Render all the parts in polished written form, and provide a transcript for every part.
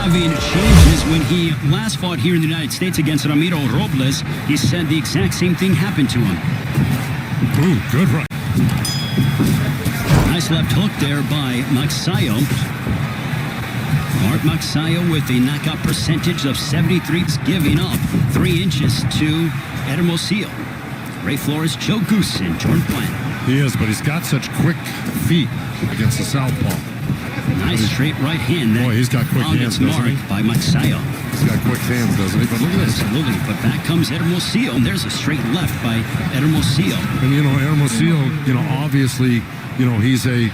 having changes. When he last fought here in the United States against Ramiro Robles, he said the exact same thing happened to him. Ooh, good right. Nice left hook there by Magsayo. Mark Magsayo with a knockout percentage of 73, giving up 3 inches to Hermosillo. Ray Flores, Joe Goose, and Jordan Plant. He is, but he's got such quick feet against the southpaw. Nice straight right hand. Boy, he's got quick hands, doesn't he? By Magsayo. He's got quick hands, doesn't he? But look at this. Absolutely. But back comes Hermosillo, and there's a straight left by Hermosillo. And, you know, Hermosillo, you know, obviously, you know, he's a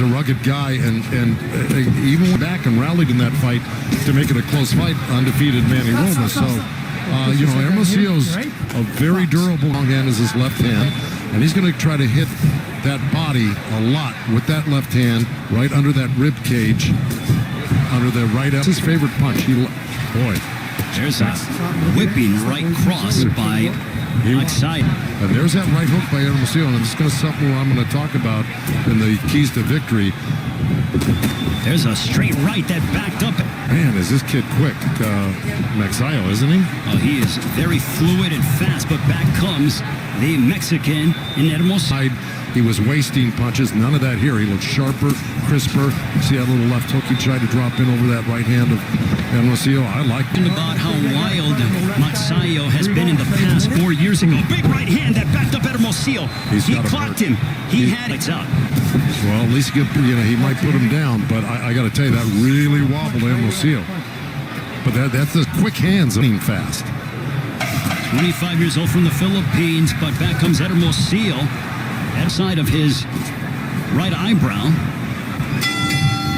rugged guy, and even went back and rallied in that fight to make it a close fight, undefeated Manny Robles. So, you know, Hermosillo's a very durable long hand is his left hand, and he's going to try to hit that body a lot with that left hand right under that rib cage, under the right. That's his favorite punch. Boy. There's a whipping right cross by Magsayo. And there's that right hook by Hermosillo, and this is something I'm going to talk about in the keys to victory. There's a straight right that backed up. Man, is this kid quick. Magsayo, isn't he? Oh, he is very fluid and fast, but back comes the Mexican in Hermosillo. He was wasting punches. None of that here. He looked sharper, crisper. See that little left hook he tried to drop in over that right hand of Hermosillo. I like it. About how wild Magsayo has been in the past 4 years ago. Big right hand that backed up Hermosillo. He clocked him. He had it out. Well, at least you know, he might put him down, but I got to tell you, that really wobbled Hermosillo. But that's the quick hands, fast. 25 years old from the Philippines, but back comes Hermosillo. Outside of his right eyebrow.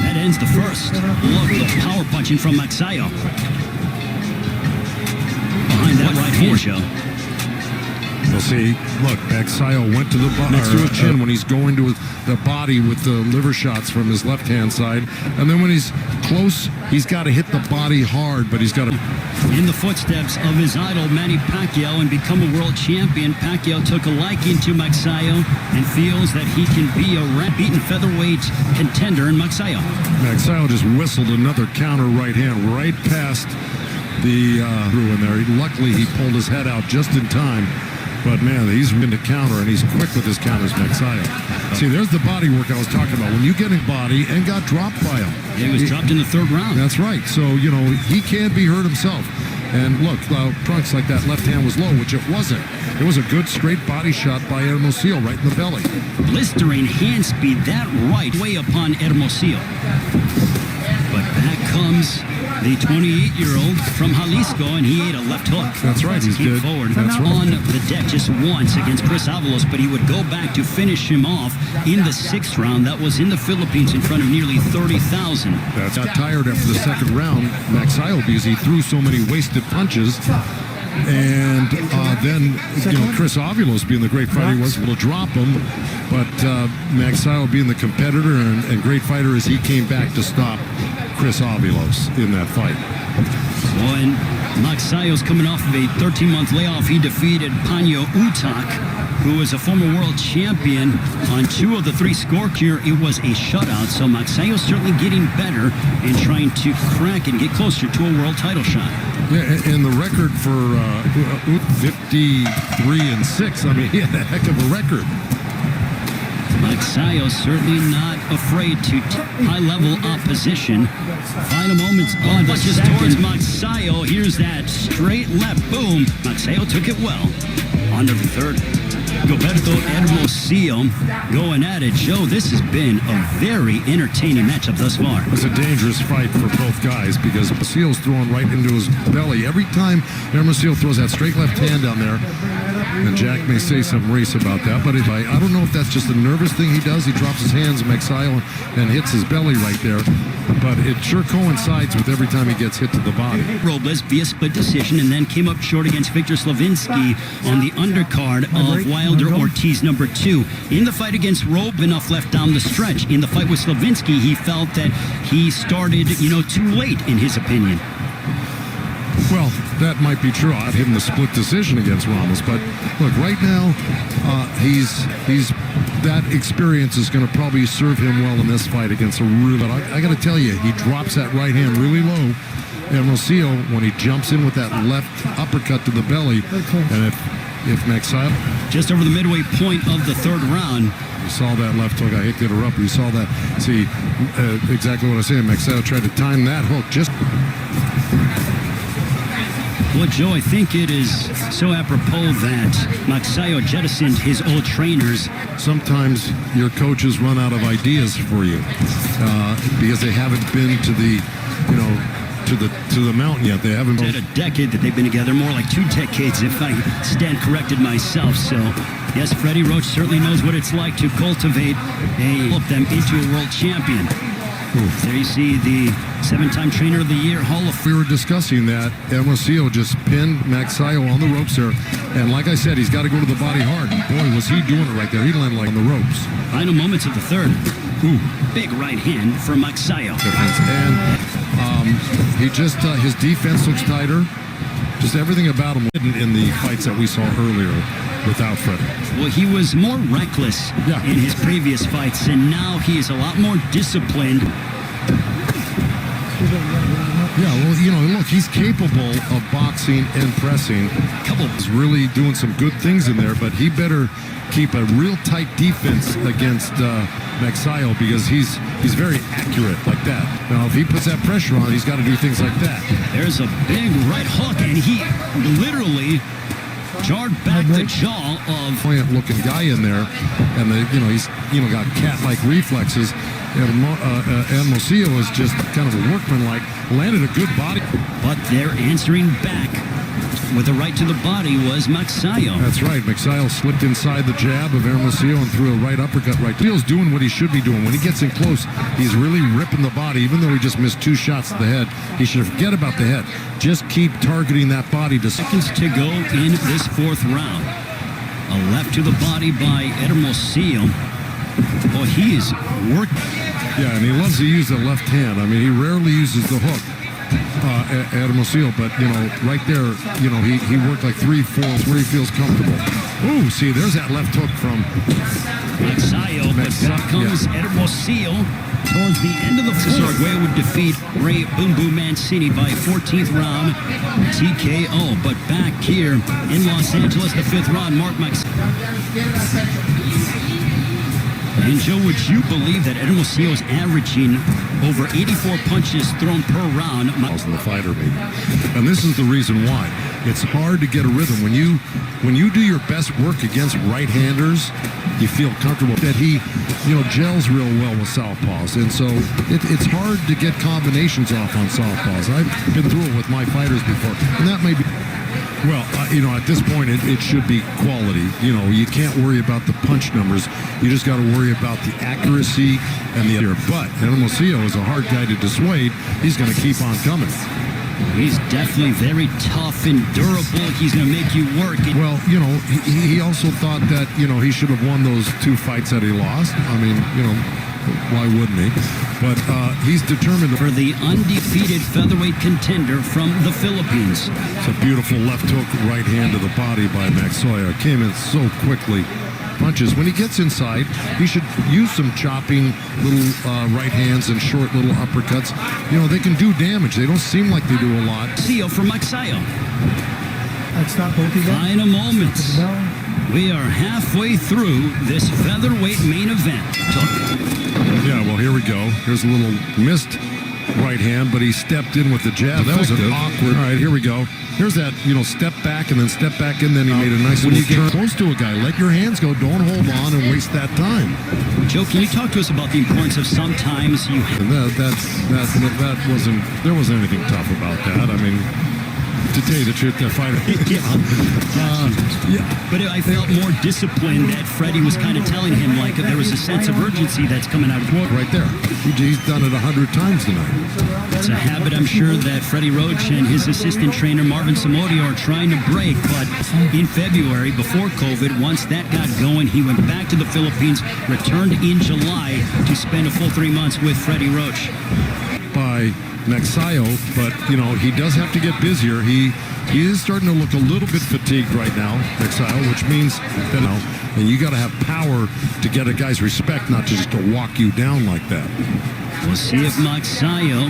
That ends the first. Look, the power punching from Magsayo. Behind that right hand, Joe. We'll see. Look, Magsayo went to the next to his chin when he's going to the body with the liver shots from his left-hand side. And then when he's close, he's got to hit the body hard, but he's got to... In the footsteps of his idol, Manny Pacquiao, and become a world champion, Pacquiao took a liking to Magsayo and feels that he can be a beaten featherweight contender in Magsayo. Magsayo just whistled another counter right hand right past the through in there. Luckily, he pulled his head out just in time. But, man, he's in to counter, and he's quick with his counters, Magsayo. See, there's the body work I was talking about. When you get in body and got dropped by him. Yeah, he was dropped in the 3rd round. That's right. So, you know, he can be hurt himself. And, look, Trunks, like that left hand was low, which it wasn't. It was a good straight body shot by Hermosillo right in the belly. Blistering hand speed, that right way upon Hermosillo. But back comes the 28-year-old from Jalisco, and he ate a left hook. That's right, he's good. Forward. That's right. On the deck just once against Chris Avalos, but he would go back to finish him off in the 6th round. That was in the Philippines in front of nearly 30,000. Got tired after the 2nd round, Magsayo, because he threw so many wasted punches. And then, you know, Chris Avalos, being the great fighter he was, able to drop him. But Magsayo, being the competitor and great fighter as he came back to stop Chris Avalos in that fight. When Magsayo's coming off of a 13-month layoff, he defeated Panyo Utak, who is a former world champion. On 2 of the 3 scorecards here, it was a shutout. So Magsayo's certainly getting better and trying to crack and get closer to a world title shot. Yeah, and the record for 53-6, I mean, he had a heck of a record. Magsayo certainly not afraid to high-level opposition. Final moments on pushes towards Magsayo. Here's that straight left. Boom. Magsayo took it well. On to the 3rd. Gilberto Hermosillo going at it. Joe, this has been a very entertaining matchup thus far. It's a dangerous fight for both guys because Hermosillo's throwing right into his belly. Every time Hermosillo throws that straight left hand down there, and Jack may say some race about that, but I don't know if that's just a nervous thing he does. He drops his hands, Magsayo, and hits his belly right there. But it sure coincides with every time he gets hit to the body. Robles via split decision, and then came up short against Victor Slavinsky on the undercard of Wilder Ortiz number 2. In the fight against Robe, enough left down the stretch. In the fight with Slavinsky, he felt that he started, too late, in his opinion. Well, that might be true. I'd give him the split decision against Ramos, but look, right now he's that experience is going to probably serve him well in this fight against a really. But I got to tell you, he drops that right hand really low. And Hermosillo, when he jumps in with that left uppercut to the belly, and if Magsayo just over the midway point of the third round. You saw that left hook. I hate to interrupt. You saw that. See, exactly what I said. Magsayo tried to time that hook just. Well, Joe, I think it is so apropos that Magsayo jettisoned his old trainers. Sometimes your coaches run out of ideas for you because they haven't been to the, to the mountain yet. They haven't been. A decade that they've been together, more like 2 decades, if I stand corrected myself. So, yes, Freddie Roach certainly knows what it's like to cultivate them into a world champion. There you see the 7-time Trainer of the Year Hall of Fame. We were discussing that. Hermosillo just pinned Magsayo on the ropes there. And like I said, he's got to go to the body hard. Boy, was he doing it right there. He landed like on the ropes. Final moments of the third. Big right hand for Magsayo. And he just, his defense looks tighter. Just everything about him in the fights that we saw earlier without Freddie. Well, he was more reckless in his previous fights, and now he is a lot more disciplined. Yeah, well, look, he's capable of boxing and pressing. He's really doing some good things in there, but he better keep a real tight defense against Magsayo because he's very accurate like that. Now, if he puts that pressure on, he's got to do things like that. There's a big right hook, and he literally jarred back the jaw of looking guy in there, and he's got cat-like reflexes. And Hermosillo is just kind of a workman-like, landed a good body. But they're answering back with a right to the body was Magsayo. That's right. Magsayo slipped inside the jab of Hermosillo and threw a right uppercut right. Hermosillo's doing what he should be doing. When he gets in close, he's really ripping the body. Even though he just missed 2 shots to the head, he should forget about the head. Just keep targeting that body. Seconds to go in this 4th round. A left to the body by Hermosillo. Boy, he is working. Yeah, and he loves to use the left hand. I mean, he rarely uses the hook, Hermosillo, but, right there, he worked like 3-4 where he feels comfortable. Ooh, see, there's that left hook from Magsayo, but back comes Hermosillo towards the end of the 4th. Where would defeat Ray Boom Boom Mancini by 14th round TKO. But back here in Los Angeles, the 5th round, Mark Magsayo. And Joe, would you believe that Hermosillo is averaging over 84 punches thrown per round? In the fighter meeting. And this is the reason why. It's hard to get a rhythm. When you do your best work against right-handers, you feel comfortable that he, gels real well with southpaws. And so it's hard to get combinations off on southpaws. I've been through it with my fighters before. And that may be... Well, at this point, it should be quality. You can't worry about the punch numbers. You just got to worry about the accuracy and the other. But Hermosillo is a hard guy to dissuade. He's going to keep on coming. He's definitely very tough and durable. He's going to make you work. Well, he also thought that, he should have won those 2 fights that he lost. I mean, why wouldn't he? But he's determined for the undefeated featherweight contender from the Philippines. It's a beautiful left hook, right hand to the body by Magsayo. Came in so quickly. Punches. When he gets inside, he should use some chopping little right hands and short little uppercuts. They can do damage. They don't seem like they do a lot. CEO for Magsayo. Final moments. We are halfway through this featherweight main event. Yeah, well, here we go. Here's a little missed right hand, but he stepped in with the jab. That was an awkward. All right, here we go. Here's that, step back and then step back, and then he made a nice little turn. Close to a guy, let your hands go. Don't hold on and waste that time. Joe, can you talk to us about the importance of sometimes you... And that wasn't... There wasn't anything tough about that. I mean... To tell you the truth, that fighter. But I felt more disciplined that Freddie was kind of telling him, like, there was a sense of urgency that's coming out of him. Right there. He's done it 100 times tonight. It's a habit, I'm sure, that Freddie Roach and his assistant trainer, Marvin Samodio, are trying to break. But in February, before COVID, once that got going, he went back to the Philippines, returned in July to spend a full 3 months with Freddie Roach. By Magsayo, but, he does have to get busier. He is starting to look a little bit fatigued right now, Magsayo, which means that, and you got to have power to get a guy's respect, not just to walk you down like that. We'll see if Magsayo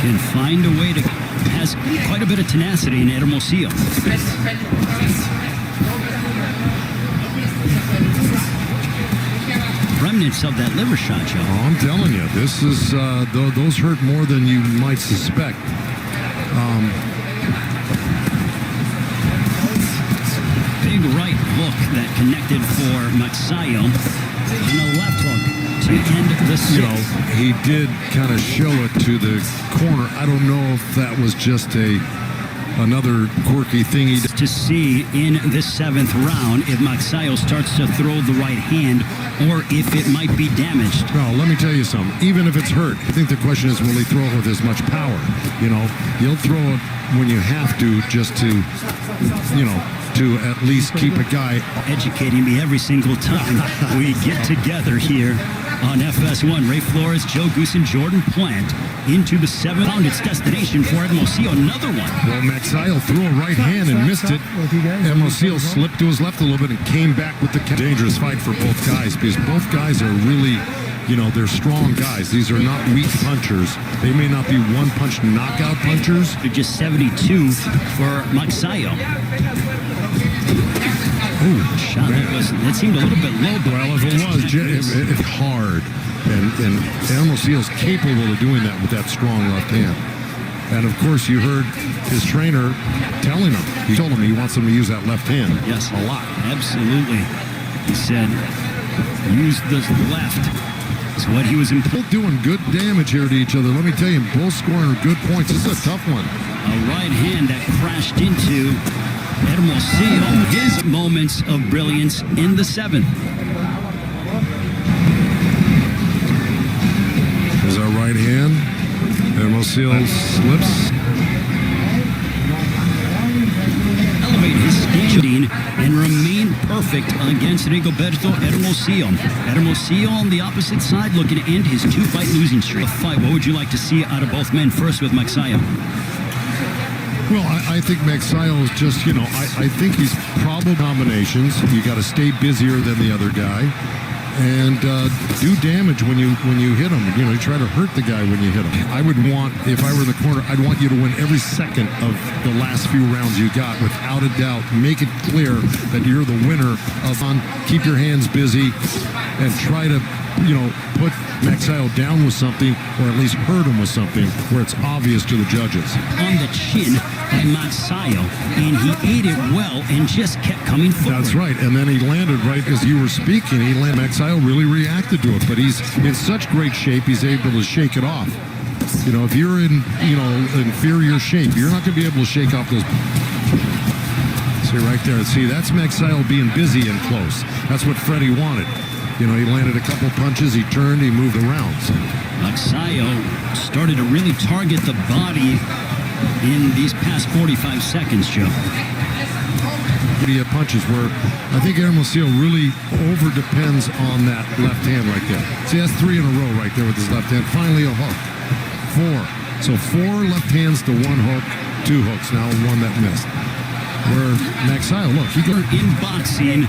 can find a way to... has quite a bit of tenacity in Hermosillo. Remnants of that liver shot, Joe. Oh, I'm telling you, this is those hurt more than you might suspect. Big right hook that connected for Magsayo, and a left hook to end the sixth. He did kind of show it to the corner. I don't know if that was just another quirky thing he did. To see in this seventh round if Magsayo starts to throw the right hand or if it might be damaged. Well, let me tell you something. Even if it's hurt, I think the question is, will he throw it with as much power? He'll throw it when you have to, just to at least keep a guy. Educating me every single time we get together here on FS1. Ray Flores, Joe Goose, and Jordan Plant into the seventh round. Its destination for Hermosillo. Another one. Well, Magsayo threw a right hand and missed it. Hermosillo slipped to his left a little bit and came back with the dangerous fight for both guys, because both guys are really, they're strong guys. These are not weak punchers. They may not be one-punch knockout punchers. Just 72 for Magsayo. Ooh, shot that seemed a little bit low. Well, if it was, it's hard. And Hermosillo's capable of doing that with that strong left hand. And, of course, you heard his trainer telling him. He told him he wants him to use that left hand. Yes. A lot. Absolutely. He said, use the left. Is what he was both doing good damage here to each other. Let me tell you, both scoring good points. This is a tough one. A right hand that crashed into Hermosillo. His moments of brilliance in the seventh. There's our right hand. Hermosillo slips. Elevate his standing and remain perfect against Rigoberto Hermosillo. Hermosillo on the opposite side looking to end his two-fight losing streak. What would you like to see out of both men? First with Magsayo. Well, I think Magsayo is just, I think he's probable combinations. You got to stay busier than the other guy and do damage when you hit him. You try to hurt the guy when you hit him. I would want, if I were in the corner, I'd want you to win every second of the last few rounds you got, without a doubt. Make it clear that you're the winner of on. Keep your hands busy and try to, put Magsayo down with something, or at least hurt him with something where it's obvious to the judges. On the chin by Magsayo, and he ate it well and just kept coming forward. That's right, and then he landed right as you were speaking. Magsayo really reacted to it, but he's in such great shape, he's able to shake it off. If you're in, inferior shape, you're not going to be able to shake off those. See right there, that's Magsayo being busy and close. That's what Freddie wanted. He landed a couple punches, he turned, he moved around. Magsayo started to really target the body in these past 45 seconds, Joe. Punches where I think Hermosillo really over-depends on that left hand right there. See, that's 3 in a row right there with his left hand. Finally a hook. 4. So 4 left hands to 1 hook, 2 hooks. Now 1 that missed. Where Magsayo, look, he got in boxing.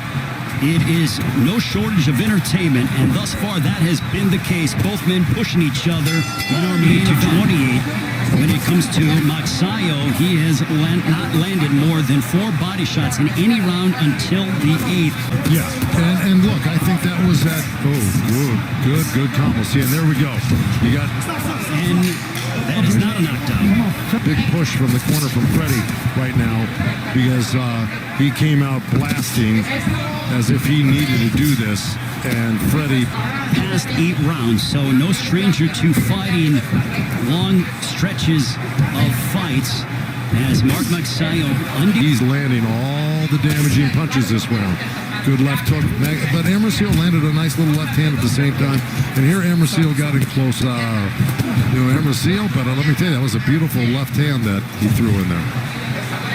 It is no shortage of entertainment, and thus far that has been the case. Both men pushing each other. 28. When it comes to Magsayo, he has not landed more than 4 body shots in any round until the 8th. Yeah, and look, I think that was that. Oh, good combo. See, and there we go. You got, and that is not a knockdown. Big push from the corner from Freddie right now, because he came out blasting as if he needed to do this, and Freddie past 8 rounds, so no stranger to fighting long stretches of fights as Mark Magsayo he's landing all the damaging punches this round. Good left hook, but Hermosillo landed a nice little left hand at the same time, and here Hermosillo got in close. Hermosillo, but let me tell you, that was a beautiful left hand that he threw in there.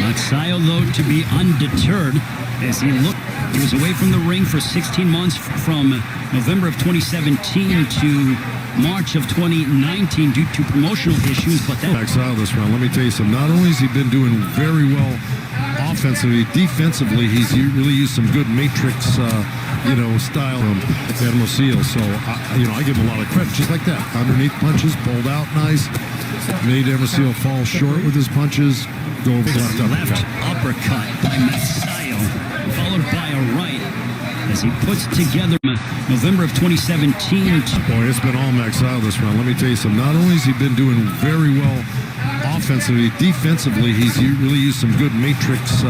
Magsayo, though, to be undeterred as he looked. He was away from the ring for 16 months from November of 2017 to March of 2019 due to promotional issues, but that Magsayo this round. Let me tell you something. Not only has he been doing very well offensively, defensively, he's really used some good matrix, style from Hermosillo. So, I give him a lot of credit. Just like that. Underneath punches, pulled out nice. Made Hermosillo fall short with his punches. Go over left uppercut by Magsayo, followed by a right as he puts together November of 2017. Boy, it's been all Magsayo this round. Let me tell you something. Not only has he been doing very well offensively, defensively, he's really used some good matrix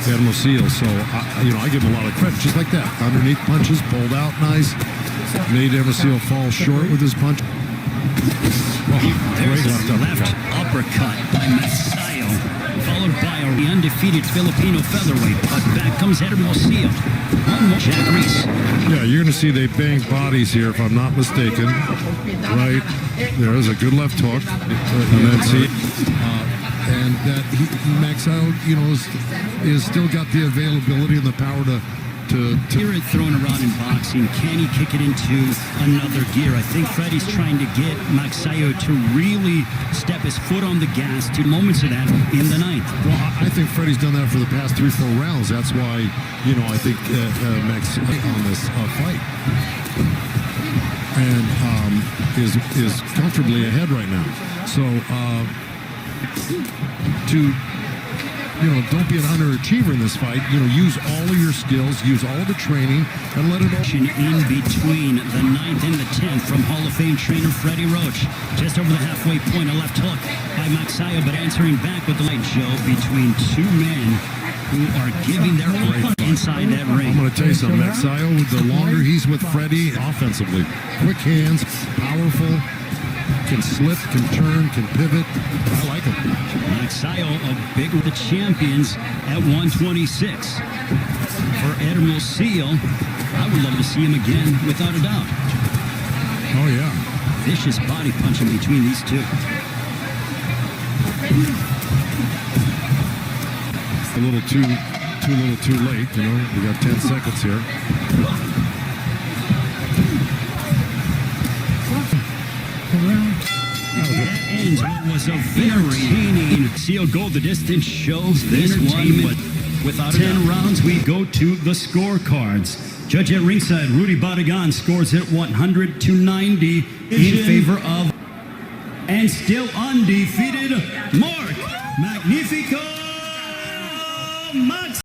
Hermosillo. So, I give him a lot of credit. Just like that. Underneath punches, pulled out nice. Made Hermosillo fall short with his punch. There's a left uppercut by Magsayo, followed by the undefeated Filipino featherweight. But back comes Hermosillo. One more. Jack Reese. Yeah, you're going to see they bang bodies here, if I'm not mistaken. Right. There's a good left hook. And then see. And that Magsayo, is still got the availability and the power to hear it thrown around in boxing. Can he kick it into another gear? I think Freddie's trying to get Magsayo to really step his foot on the gas. 2 moments of that in the ninth. Well, I think Freddie's done that for the past 3-4 rounds. That's why, I think Magsayo on this fight and is comfortably ahead right now. So don't be an underachiever in this fight. Use all of your skills, use all of the training, and let it all. In between the 9th and the 10th from Hall of Fame trainer Freddie Roach. Just over the halfway point, a left hook by Magsayo, but answering back with the light show between two men who are giving their all inside that ring. I'm going to tell you something. Magsayo, the longer he's with Freddie offensively, quick hands, powerful, can slip, can turn, can pivot. I like him. Magsayo, a big with the champions at 126. For Hermosillo, I would love to see him again, without a doubt. Oh, yeah. Vicious body punching between these two. A little too late, We got 10 seconds here. That ends what was a very entertaining Seal Gold. The distance shows this one without 10 rounds. We go to the scorecards. Judge at ringside, Rudy Barragan scores it 100-90 in favor of, and still undefeated, Mark Magnifico Max.